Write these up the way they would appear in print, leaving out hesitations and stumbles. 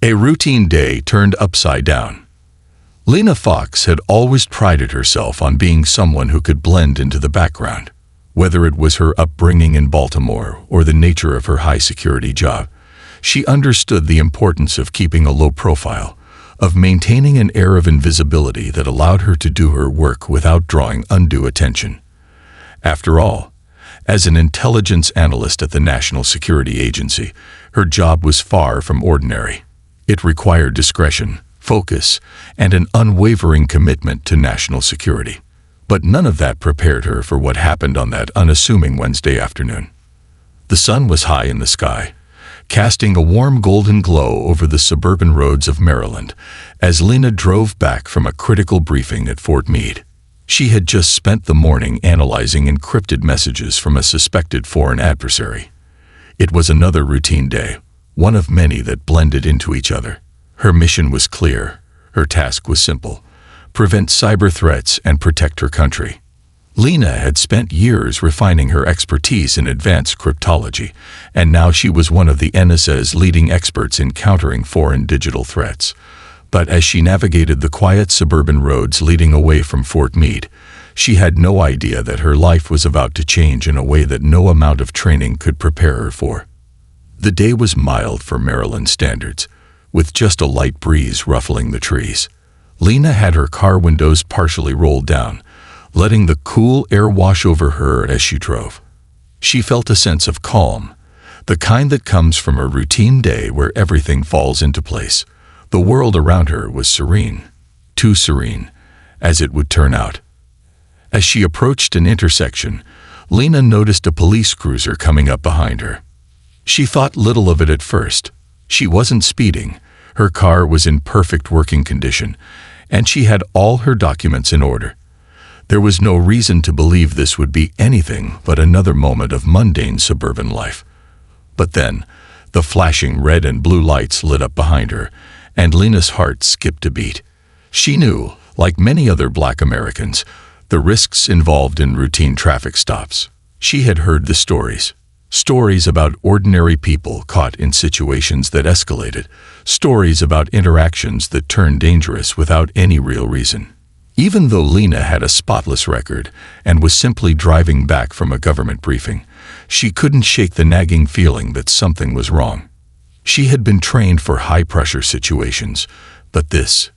A routine day turned upside down. Lena Fox had always prided herself on being someone who could blend into the background. Whether it was her upbringing in Baltimore or the nature of her high-security job, she understood the importance of keeping a low profile, of maintaining an air of invisibility that allowed her to do her work without drawing undue attention. After all, as an intelligence analyst at the National Security Agency, her job was far from ordinary. It required discretion, focus, and an unwavering commitment to national security. But none of that prepared her for what happened on that unassuming Wednesday afternoon. The sun was high in the sky, casting a warm golden glow over the suburban roads of Maryland as Lena drove back from a critical briefing at Fort Meade. She had just spent the morning analyzing encrypted messages from a suspected foreign adversary. It was another routine day, one of many that blended into each other. Her mission was clear. Her task was simple: prevent cyber threats and protect her country. Lena had spent years refining her expertise in advanced cryptology, and now she was one of the NSA's leading experts in countering foreign digital threats. But as she navigated the quiet suburban roads leading away from Fort Meade, she had no idea that her life was about to change in a way that no amount of training could prepare her for. The day was mild for Maryland standards, with just a light breeze ruffling the trees. Lena had her car windows partially rolled down, letting the cool air wash over her as she drove. She felt a sense of calm, the kind that comes from a routine day where everything falls into place. The world around her was serene, too serene, as it would turn out. As she approached an intersection, Lena noticed a police cruiser coming up behind her. She thought little of it at first. She wasn't speeding, her car was in perfect working condition, and she had all her documents in order. There was no reason to believe this would be anything but another moment of mundane suburban life. But then, the flashing red and blue lights lit up behind her, and Lena's heart skipped a beat. She knew, like many other Black Americans, the risks involved in routine traffic stops. She had heard the stories about ordinary people caught in situations that escalated, stories about interactions that turned dangerous without any real reason. Even though Lena had a spotless record and was simply driving back from a government briefing, she couldn't shake the nagging feeling that something was wrong. She had been trained for high-pressure situations, but this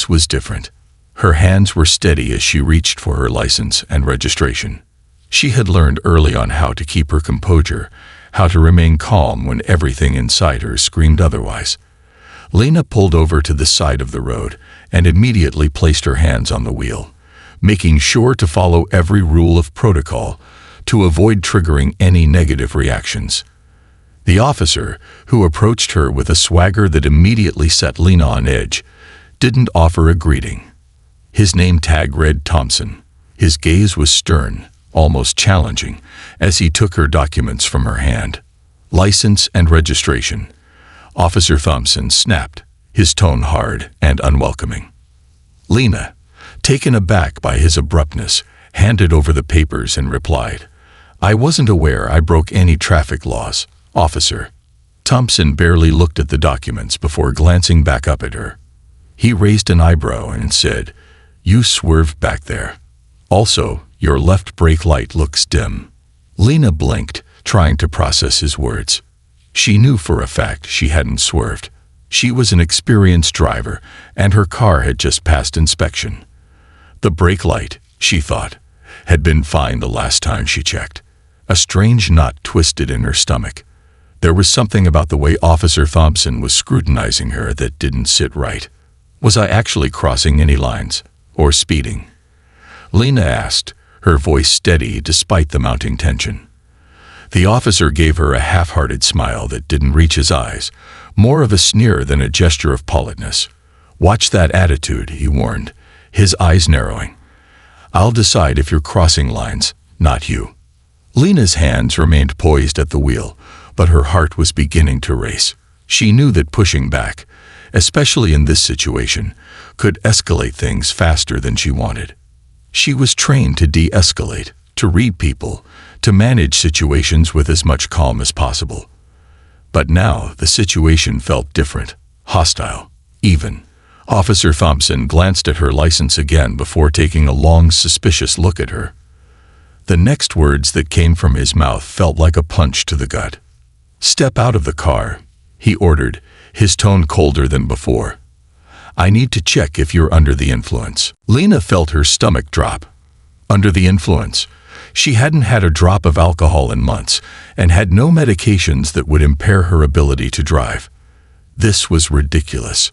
was different. Her hands were steady as she reached for her license and registration. She had learned early on how to keep her composure, how to remain calm when everything inside her screamed otherwise. Lena pulled over to the side of the road and immediately placed her hands on the wheel, making sure to follow every rule of protocol to avoid triggering any negative reactions. The officer, who approached her with a swagger that immediately set Lena on edge, didn't offer a greeting. His name tag read Thompson. His gaze was stern, almost challenging, as he took her documents from her hand. License and registration. Officer Thompson snapped, his tone hard and unwelcoming. Lena, taken aback by his abruptness, handed over the papers and replied, "I wasn't aware I broke any traffic laws, officer." Thompson barely looked at the documents before glancing back up at her. He raised an eyebrow and said, "You swerved back there. Also, your left brake light looks dim." Lena blinked, trying to process his words. She knew for a fact she hadn't swerved. She was an experienced driver, and her car had just passed inspection. The brake light, she thought, had been fine the last time she checked. A strange knot twisted in her stomach. There was something about the way Officer Thompson was scrutinizing her that didn't sit right. Was I actually crossing any lines, or speeding? Lena asked, her voice steady despite the mounting tension. The officer gave her a half-hearted smile that didn't reach his eyes, more of a sneer than a gesture of politeness. "Watch that attitude," he warned, his eyes narrowing. "I'll decide if you're crossing lines, not you." Lena's hands remained poised at the wheel, but her heart was beginning to race. She knew that pushing back, especially in this situation, could escalate things faster than she wanted. She was trained to de-escalate, to read people, to manage situations with as much calm as possible. But now the situation felt different, hostile, even. Officer Thompson glanced at her license again before taking a long, suspicious look at her. The next words that came from his mouth felt like a punch to the gut. "Step out of the car," he ordered, his tone colder than before. "I need to check if you're under the influence." Lena felt her stomach drop. Under the influence? She hadn't had a drop of alcohol in months and had no medications that would impair her ability to drive. This was ridiculous.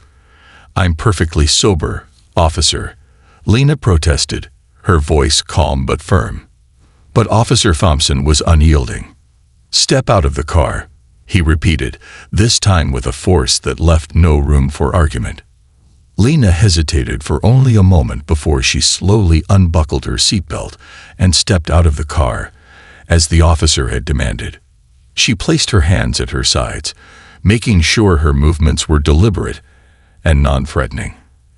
"I'm perfectly sober, officer," Lena protested, her voice calm but firm. But Officer Thompson was unyielding. "Step out of the car," he repeated, this time with a force that left no room for argument. Lena hesitated for only a moment before she slowly unbuckled her seatbelt and stepped out of the car, as the officer had demanded. She placed her hands at her sides, making sure her movements were deliberate and non-threatening.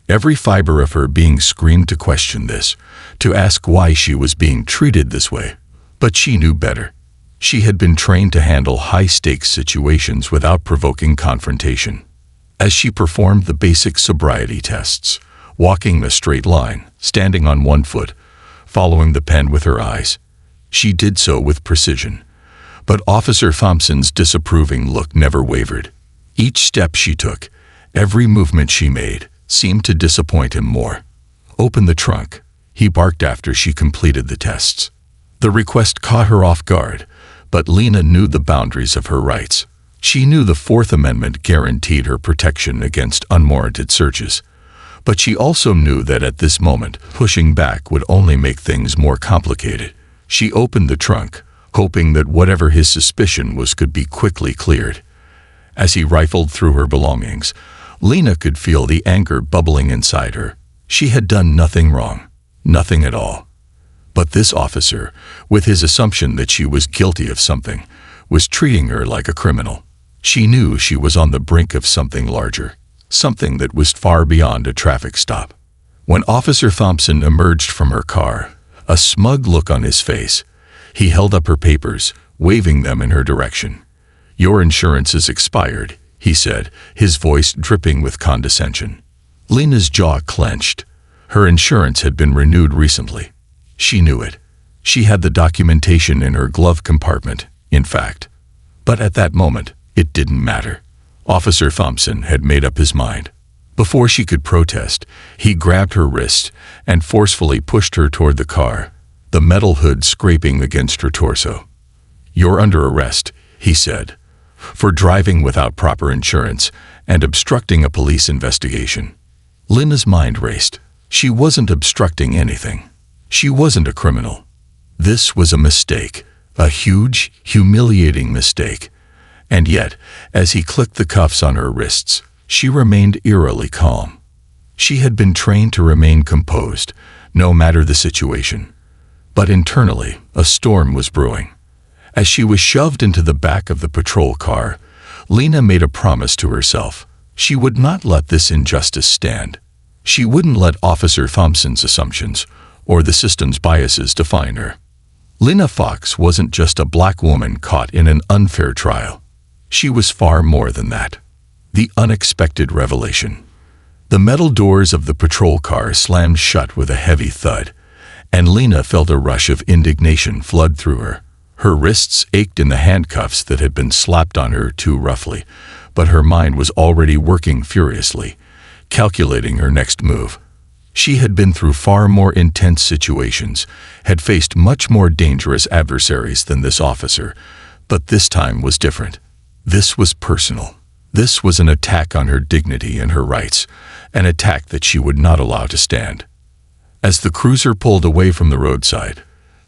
Every fiber of her being screamed to question this, to ask why she was being treated this way. But she knew better. She had been trained to handle high-stakes situations without provoking confrontation. As she performed the basic sobriety tests, walking in a straight line, standing on one foot, following the pen with her eyes, she did so with precision. But Officer Thompson's disapproving look never wavered. Each step she took, every movement she made, seemed to disappoint him more. "Open the trunk," he barked after she completed the tests. The request caught her off guard, but Lena knew the boundaries of her rights. She knew the Fourth Amendment guaranteed her protection against unwarranted searches. But she also knew that at this moment, pushing back would only make things more complicated. She opened the trunk, hoping that whatever his suspicion was could be quickly cleared. As he rifled through her belongings, Lena could feel the anger bubbling inside her. She had done nothing wrong, nothing at all. But this officer, with his assumption that she was guilty of something, was treating her like a criminal. She knew she was on the brink of something larger, something that was far beyond a traffic stop. When Officer Thompson emerged from her car, a smug look on his face, he held up her papers, waving them in her direction. "Your insurance is expired," he said, his voice dripping with condescension. Lena's jaw clenched. Her insurance had been renewed recently. She knew it. She had the documentation in her glove compartment, in fact. But at that moment, it didn't matter. Officer Thompson had made up his mind. Before she could protest, he grabbed her wrist and forcefully pushed her toward the car, the metal hood scraping against her torso. "You're under arrest," he said, "for driving without proper insurance and obstructing a police investigation." Lena's mind raced. She wasn't obstructing anything. She wasn't a criminal. This was a mistake, a huge, humiliating mistake. And yet, as he clicked the cuffs on her wrists, she remained eerily calm. She had been trained to remain composed, no matter the situation. But internally, a storm was brewing. As she was shoved into the back of the patrol car, Lena made a promise to herself. She would not let this injustice stand. She wouldn't let Officer Thompson's assumptions or the system's biases define her. Lena Fox wasn't just a black woman caught in an unfair trial. She was far more than that. The unexpected revelation. The metal doors of the patrol car slammed shut with a heavy thud, and Lena felt a rush of indignation flood through her. Her wrists ached in the handcuffs that had been slapped on her too roughly, but her mind was already working furiously, calculating her next move. She had been through far more intense situations, had faced much more dangerous adversaries than this officer, but this time was different. This was personal. This was an attack on her dignity and her rights, an attack that she would not allow to stand. As the cruiser pulled away from the roadside,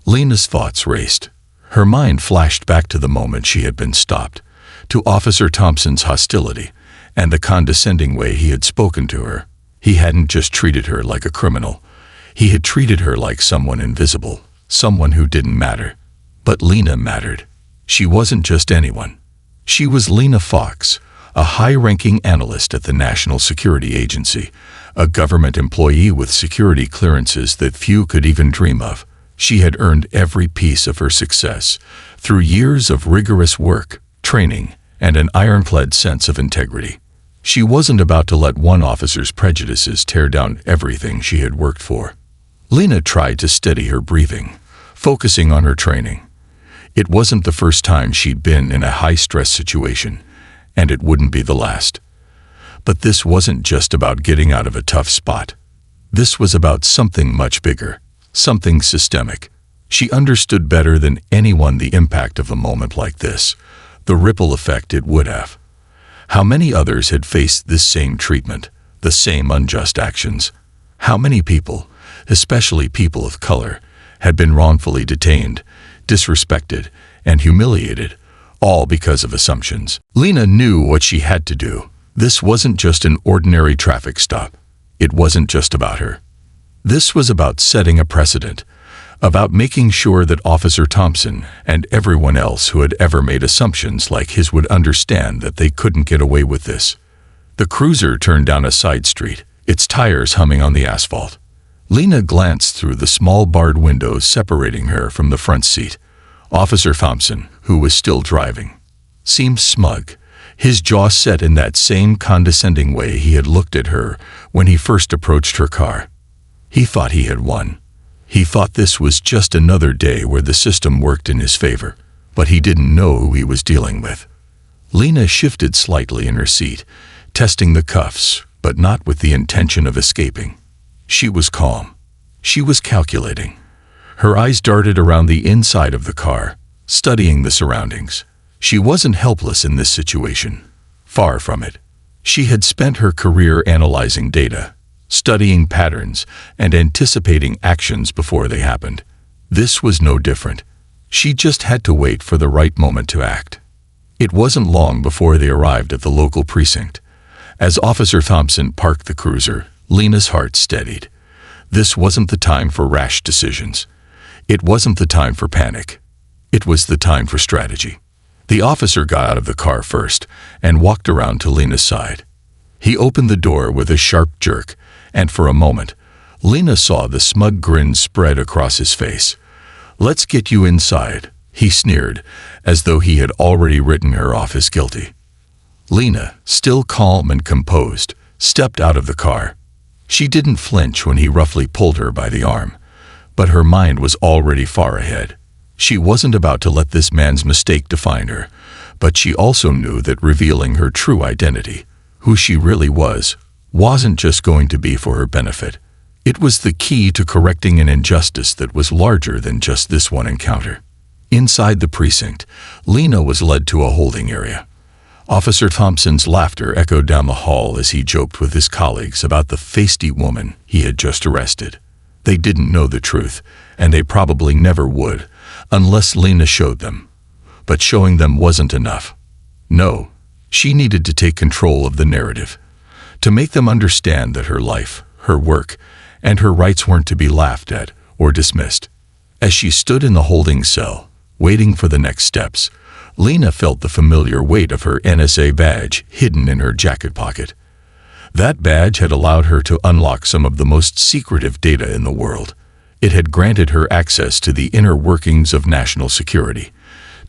Lena's thoughts raced. Her mind flashed back to the moment she had been stopped, to Officer Thompson's hostility, and the condescending way he had spoken to her. He hadn't just treated her like a criminal. He had treated her like someone invisible, someone who didn't matter. But Lena mattered. She wasn't just anyone. She was Lena Fox, a high-ranking analyst at the National Security Agency, a government employee with security clearances that few could even dream of. She had earned every piece of her success through years of rigorous work, training, and an ironclad sense of integrity. She wasn't about to let one officer's prejudices tear down everything she had worked for. Lena tried to steady her breathing, focusing on her training. It wasn't the first time she'd been in a high-stress situation, and it wouldn't be the last. But this wasn't just about getting out of a tough spot. This was about something much bigger, something systemic. She understood better than anyone the impact of a moment like this, the ripple effect it would have. How many others had faced this same treatment, the same unjust actions? How many people, especially people of color, had been wrongfully detained, disrespected, and humiliated, all because of assumptions? Lena knew what she had to do. This wasn't just an ordinary traffic stop. It wasn't just about her. This was about setting a precedent, about making sure that Officer Thompson and everyone else who had ever made assumptions like his would understand that they couldn't get away with this. The cruiser turned down a side street, its tires humming on the asphalt. Lena glanced through the small barred windows separating her from the front seat. Officer Thompson, who was still driving, seemed smug, his jaw set in that same condescending way he had looked at her when he first approached her car. He thought he had won. He thought this was just another day where the system worked in his favor, but he didn't know who he was dealing with. Lena shifted slightly in her seat, testing the cuffs, but not with the intention of escaping. She was calm. She was calculating. Her eyes darted around the inside of the car, studying the surroundings. She wasn't helpless in this situation. Far from it. She had spent her career analyzing data, studying patterns, and anticipating actions before they happened. This was no different. She just had to wait for the right moment to act. It wasn't long before they arrived at the local precinct. As Officer Thompson parked the cruiser, Lena's heart steadied. This wasn't the time for rash decisions. It wasn't the time for panic. It was the time for strategy. The officer got out of the car first and walked around to Lena's side. He opened the door with a sharp jerk, and for a moment, Lena saw the smug grin spread across his face. "Let's get you inside," he sneered, as though he had already written her off as guilty. Lena, still calm and composed, stepped out of the car. She didn't flinch when he roughly pulled her by the arm, but her mind was already far ahead. She wasn't about to let this man's mistake define her, but she also knew that revealing her true identity, who she really was, wasn't just going to be for her benefit. It was the key to correcting an injustice that was larger than just this one encounter. Inside the precinct, Lena was led to a holding area. Officer Thompson's laughter echoed down the hall as he joked with his colleagues about the feisty woman he had just arrested. They didn't know the truth, and they probably never would, unless Lena showed them. But showing them wasn't enough. No, she needed to take control of the narrative, to make them understand that her life, her work, and her rights weren't to be laughed at or dismissed. As she stood in the holding cell, waiting for the next steps, Lena felt the familiar weight of her NSA badge hidden in her jacket pocket. That badge had allowed her to unlock some of the most secretive data in the world. It had granted her access to the inner workings of national security,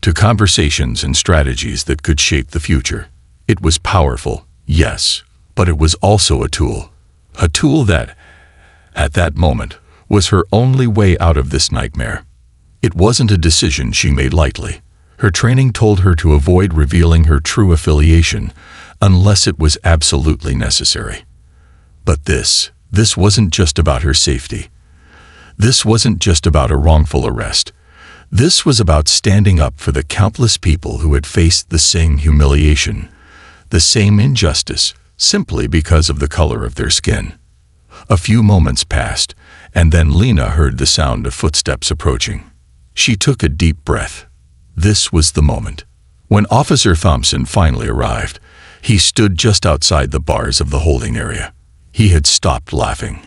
to conversations and strategies that could shape the future. It was powerful, yes, but it was also a tool that, at that moment, was her only way out of this nightmare. It wasn't a decision she made lightly. Her training told her to avoid revealing her true affiliation unless it was absolutely necessary. But this wasn't just about her safety. This wasn't just about a wrongful arrest. This was about standing up for the countless people who had faced the same humiliation, the same injustice, simply because of the color of their skin. A few moments passed, and then Lena heard the sound of footsteps approaching. She took a deep breath. This was the moment. When Officer Thompson finally arrived, he stood just outside the bars of the holding area. He had stopped laughing.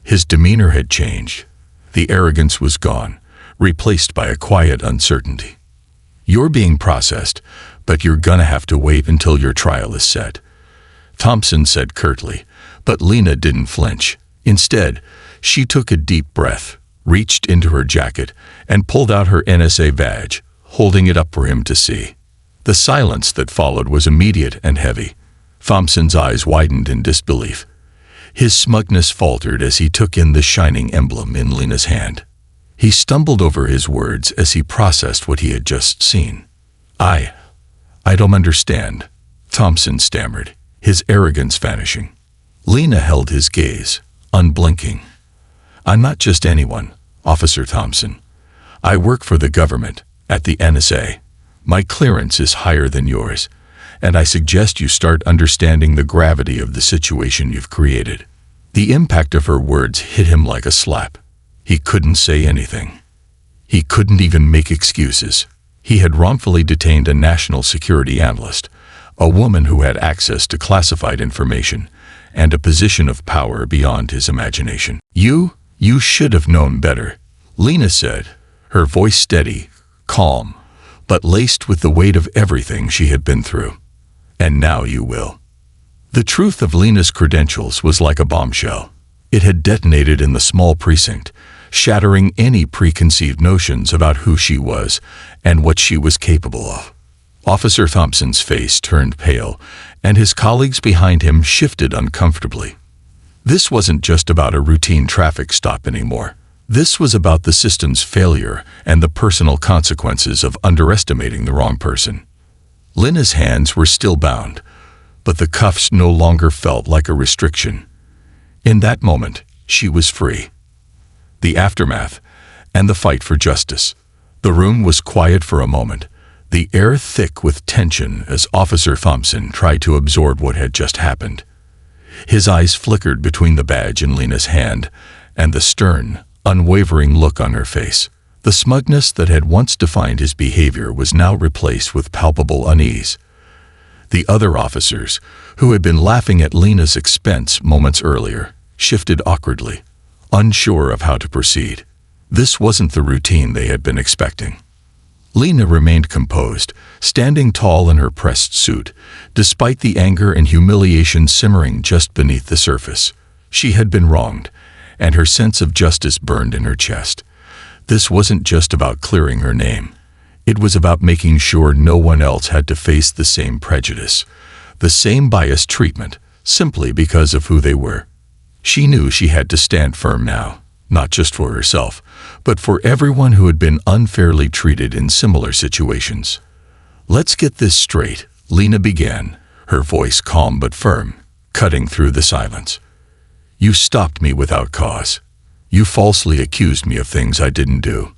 His demeanor had changed. The arrogance was gone, replaced by a quiet uncertainty. "You're being processed, but you're gonna have to wait until your trial is set," Thompson said curtly, but Lena didn't flinch. Instead, she took a deep breath, reached into her jacket, and pulled out her NSA badge, holding it up for him to see. The silence that followed was immediate and heavy. Thompson's eyes widened in disbelief. His smugness faltered as he took in the shining emblem in Lena's hand. He stumbled over his words as he processed what he had just seen. I don't understand," Thompson stammered, his arrogance vanishing. Lena held his gaze, unblinking. "I'm not just anyone, Officer Thompson. I work for the government, at the NSA. My clearance is higher than yours, and I suggest you start understanding the gravity of the situation you've created." The impact of her words hit him like a slap. He couldn't say anything. He couldn't even make excuses. He had wrongfully detained a national security analyst, a woman who had access to classified information and a position of power beyond his imagination. You should have known better," Lena said, her voice steady, calm, but laced with the weight of everything she had been through. "And now you will." The truth of Lena's credentials was like a bombshell. It had detonated in the small precinct, shattering any preconceived notions about who she was and what she was capable of. Officer Thompson's face turned pale, and his colleagues behind him shifted uncomfortably. This wasn't just about a routine traffic stop anymore. This was about the system's failure and the personal consequences of underestimating the wrong person. Lena's hands were still bound, but the cuffs no longer felt like a restriction. In that moment, she was free. The aftermath, and the fight for justice. The room was quiet for a moment, the air thick with tension as Officer Thompson tried to absorb what had just happened. His eyes flickered between the badge in Lena's hand and the stern, unwavering look on her face. The smugness that had once defined his behavior was now replaced with palpable unease. The other officers, who had been laughing at Lena's expense moments earlier, shifted awkwardly, unsure of how to proceed. This wasn't the routine they had been expecting. Lena remained composed, standing tall in her pressed suit, despite the anger and humiliation simmering just beneath the surface. She had been wronged, and her sense of justice burned in her chest. This wasn't just about clearing her name. It was about making sure no one else had to face the same prejudice, the same biased treatment, simply because of who they were. She knew she had to stand firm now, not just for herself, but for everyone who had been unfairly treated in similar situations. "Let's get this straight," Lena began, her voice calm but firm, cutting through the silence. "You stopped me without cause. You falsely accused me of things I didn't do.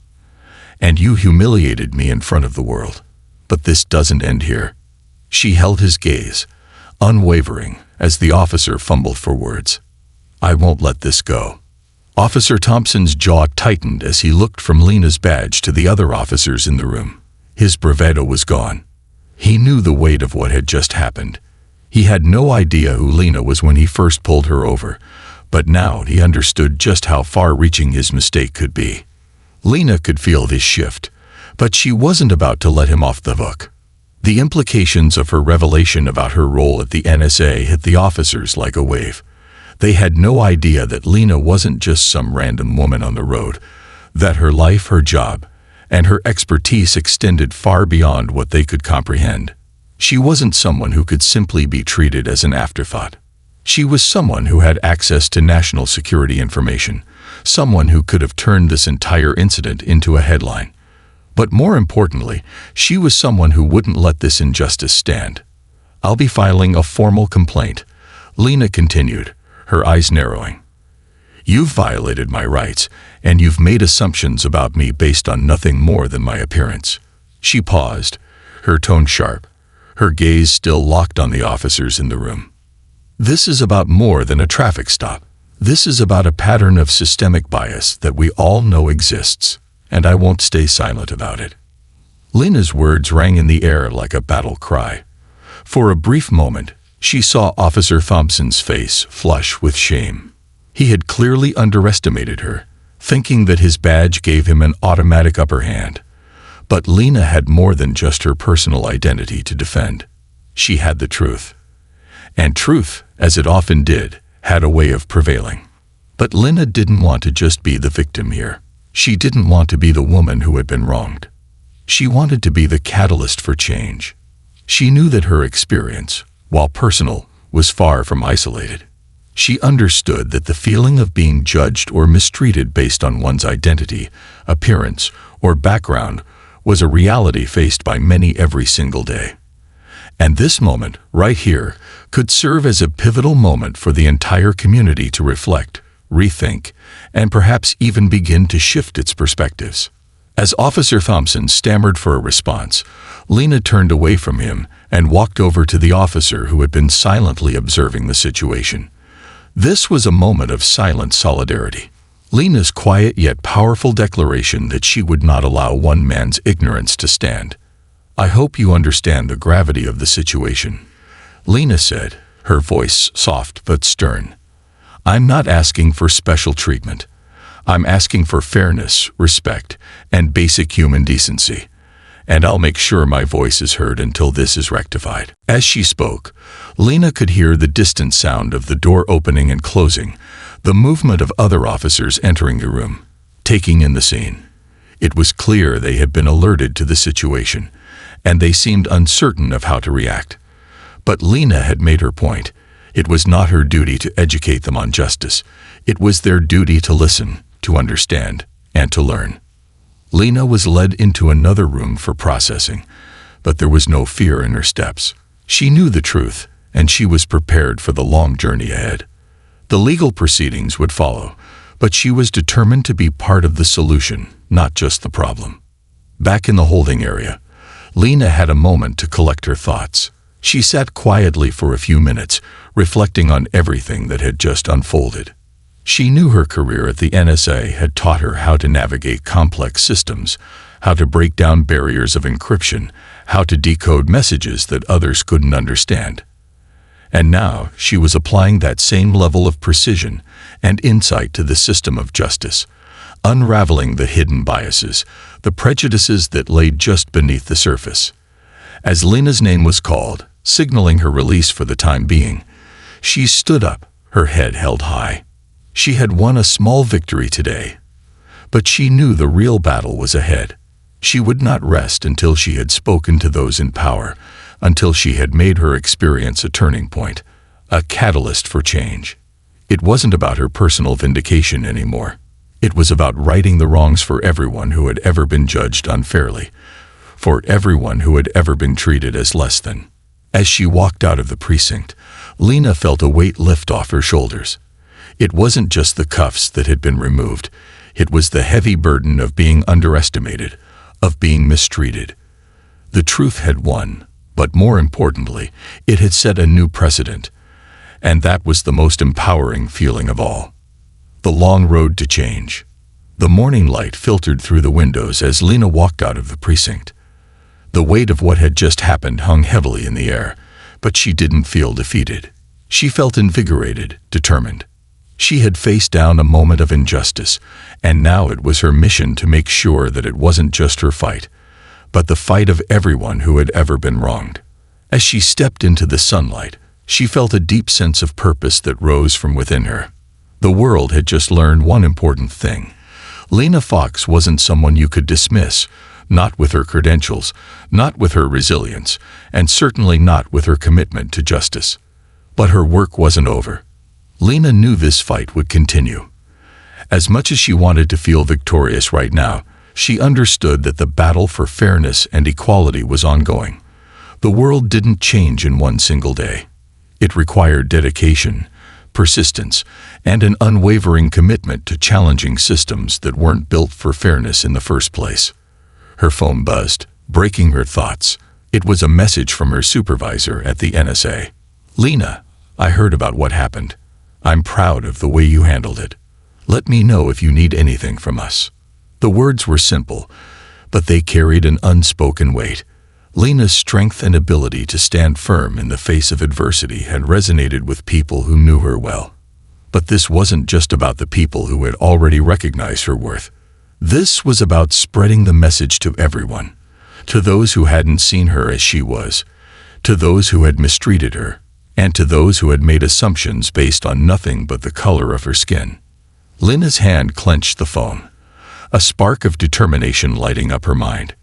And you humiliated me in front of the world. But this doesn't end here." She held his gaze, unwavering, as the officer fumbled for words. "I won't let this go." Officer Thompson's jaw tightened as he looked from Lena's badge to the other officers in the room. His bravado was gone. He knew the weight of what had just happened. He had no idea who Lena was when he first pulled her over, but now he understood just how far-reaching his mistake could be. Lena could feel this shift, but she wasn't about to let him off the hook. The implications of her revelation about her role at the NSA hit the officers like a wave. They had no idea that Lena wasn't just some random woman on the road, that her life, her job, and her expertise extended far beyond what they could comprehend. She wasn't someone who could simply be treated as an afterthought. She was someone who had access to national security information, someone who could have turned this entire incident into a headline. But more importantly, she was someone who wouldn't let this injustice stand. "I'll be filing a formal complaint," Lena continued, her eyes narrowing. "You've violated my rights, and you've made assumptions about me based on nothing more than my appearance." She paused, her tone sharp, her gaze still locked on the officers in the room. "This is about more than a traffic stop. This is about a pattern of systemic bias that we all know exists, and I won't stay silent about it." Lena's words rang in the air like a battle cry. For a brief moment, she saw Officer Thompson's face flush with shame. He had clearly underestimated her, thinking that his badge gave him an automatic upper hand. But Lena had more than just her personal identity to defend. She had the truth. And truth, as it often did, had a way of prevailing. But Lena didn't want to just be the victim here. She didn't want to be the woman who had been wronged. She wanted to be the catalyst for change. She knew that her experience, while personal, was far from isolated. She understood that the feeling of being judged or mistreated based on one's identity, appearance, or background was a reality faced by many every single day. And this moment, right here, could serve as a pivotal moment for the entire community to reflect, rethink, and perhaps even begin to shift its perspectives. As Officer Thompson stammered for a response, Lena turned away from him and walked over to the officer who had been silently observing the situation. This was a moment of silent solidarity. Lena's quiet yet powerful declaration that she would not allow one man's ignorance to stand. "I hope you understand the gravity of the situation," Lena said, her voice soft but stern. "I'm not asking for special treatment. I'm asking for fairness, respect, and basic human decency. And I'll make sure my voice is heard until this is rectified." As she spoke, Lena could hear the distant sound of the door opening and closing, the movement of other officers entering the room, taking in the scene. It was clear they had been alerted to the situation, and they seemed uncertain of how to react. But Lena had made her point. It was not her duty to educate them on justice. It was their duty to listen, to understand, and to learn. Lena was led into another room for processing, but there was no fear in her steps. She knew the truth, and she was prepared for the long journey ahead. The legal proceedings would follow, but she was determined to be part of the solution, not just the problem. Back in the holding area, Lena had a moment to collect her thoughts. She sat quietly for a few minutes, reflecting on everything that had just unfolded. She knew her career at the NSA had taught her how to navigate complex systems, how to break down barriers of encryption, how to decode messages that others couldn't understand. And now she was applying that same level of precision and insight to the system of justice, unraveling the hidden biases, the prejudices that lay just beneath the surface. As Lena's name was called, signaling her release for the time being, she stood up, her head held high. She had won a small victory today, but she knew the real battle was ahead. She would not rest until she had spoken to those in power, until she had made her experience a turning point, a catalyst for change. It wasn't about her personal vindication anymore. It was about righting the wrongs for everyone who had ever been judged unfairly, for everyone who had ever been treated as less than. As she walked out of the precinct, Lena felt a weight lift off her shoulders. It wasn't just the cuffs that had been removed. It was the heavy burden of being underestimated, of being mistreated. The truth had won, but more importantly, it had set a new precedent. And that was the most empowering feeling of all. The long road to change. The morning light filtered through the windows as Lena walked out of the precinct. The weight of what had just happened hung heavily in the air, but she didn't feel defeated. She felt invigorated, determined. She had faced down a moment of injustice, and now it was her mission to make sure that it wasn't just her fight, but the fight of everyone who had ever been wronged. As she stepped into the sunlight, she felt a deep sense of purpose that rose from within her. The world had just learned one important thing. Lena Fox wasn't someone you could dismiss, not with her credentials, not with her resilience, and certainly not with her commitment to justice. But her work wasn't over. Lena knew this fight would continue. As much as she wanted to feel victorious right now, she understood that the battle for fairness and equality was ongoing. The world didn't change in one single day. It required dedication, persistence, and an unwavering commitment to challenging systems that weren't built for fairness in the first place. Her phone buzzed, breaking her thoughts. It was a message from her supervisor at the NSA. "Lena, I heard about what happened. I'm proud of the way you handled it. Let me know if you need anything from us." The words were simple, but they carried an unspoken weight. Lena's strength and ability to stand firm in the face of adversity had resonated with people who knew her well. But this wasn't just about the people who had already recognized her worth. This was about spreading the message to everyone, to those who hadn't seen her as she was, to those who had mistreated her, and to those who had made assumptions based on nothing but the color of her skin. Lena's hand clenched the phone, a spark of determination lighting up her mind.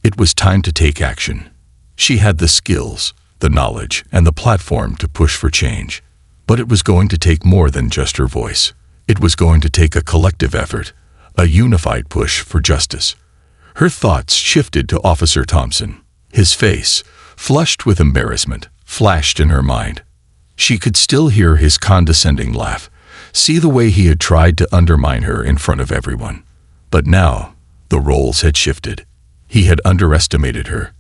It was time to take action. She had the skills, the knowledge, and the platform to push for change. But it was going to take more than just her voice. It was going to take a collective effort, a unified push for justice. Her thoughts shifted to Officer Thompson. His face, flushed with embarrassment, flashed in her mind. She could still hear his condescending laugh, see the way he had tried to undermine her in front of everyone. But now, the roles had shifted. He had underestimated her,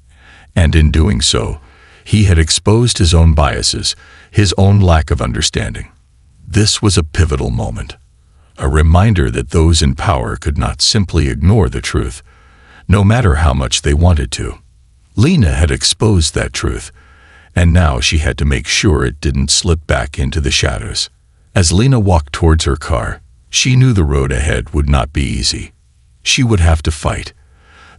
and in doing so, he had exposed his own biases, his own lack of understanding. This was a pivotal moment, a reminder that those in power could not simply ignore the truth, no matter how much they wanted to. Lena had exposed that truth, and now she had to make sure it didn't slip back into the shadows. As Lena walked towards her car, she knew the road ahead would not be easy. She would have to fight.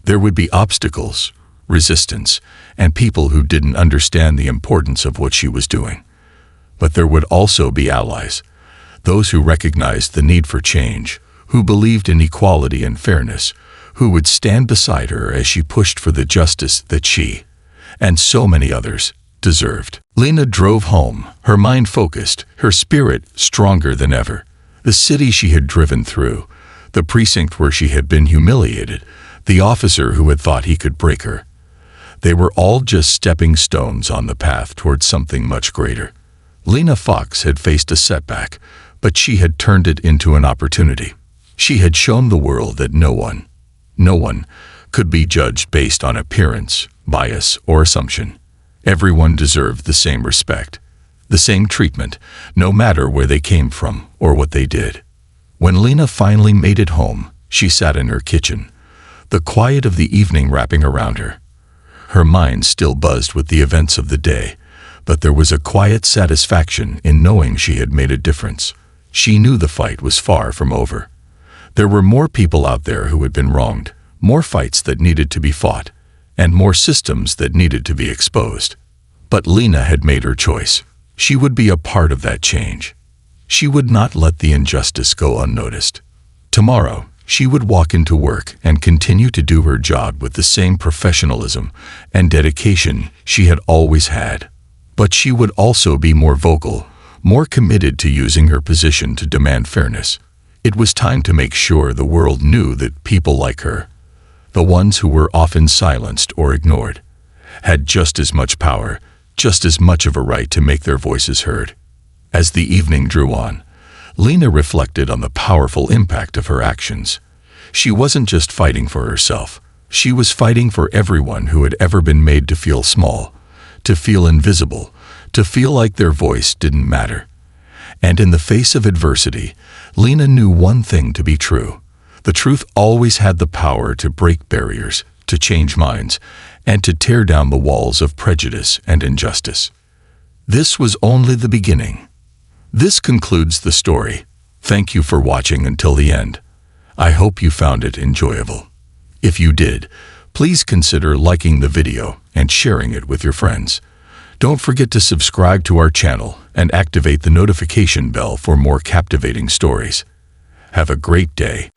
There would be obstacles, resistance, and people who didn't understand the importance of what she was doing. But there would also be allies, those who recognized the need for change, who believed in equality and fairness, who would stand beside her as she pushed for the justice that she, and so many others, deserved. Lena drove home, her mind focused, her spirit stronger than ever. The city she had driven through, the precinct where she had been humiliated, the officer who had thought he could break her. They were all just stepping stones on the path towards something much greater. Lena Fox had faced a setback, but she had turned it into an opportunity. She had shown the world that no one could be judged based on appearance, bias, or assumption. Everyone deserved the same respect, the same treatment, no matter where they came from or what they did. When Lena finally made it home, she sat in her kitchen, the quiet of the evening wrapping around her. Her mind still buzzed with the events of the day, but there was a quiet satisfaction in knowing she had made a difference. She knew the fight was far from over. There were more people out there who had been wronged, more fights that needed to be fought, and more systems that needed to be exposed. But Lena had made her choice. She would be a part of that change. She would not let the injustice go unnoticed. Tomorrow, she would walk into work and continue to do her job with the same professionalism and dedication she had always had. But she would also be more vocal, more committed to using her position to demand fairness. It was time to make sure the world knew that people like her, the ones who were often silenced or ignored, had just as much power, just as much of a right to make their voices heard. As the evening drew on, Lena reflected on the powerful impact of her actions. She wasn't just fighting for herself. She was fighting for everyone who had ever been made to feel small, to feel invisible, to feel like their voice didn't matter. And in the face of adversity, Lena knew one thing to be true. The truth always had the power to break barriers, to change minds, and to tear down the walls of prejudice and injustice. This was only the beginning. This concludes the story. Thank you for watching until the end. I hope you found it enjoyable. If you did, please consider liking the video and sharing it with your friends. Don't forget to subscribe to our channel and activate the notification bell for more captivating stories. Have a great day.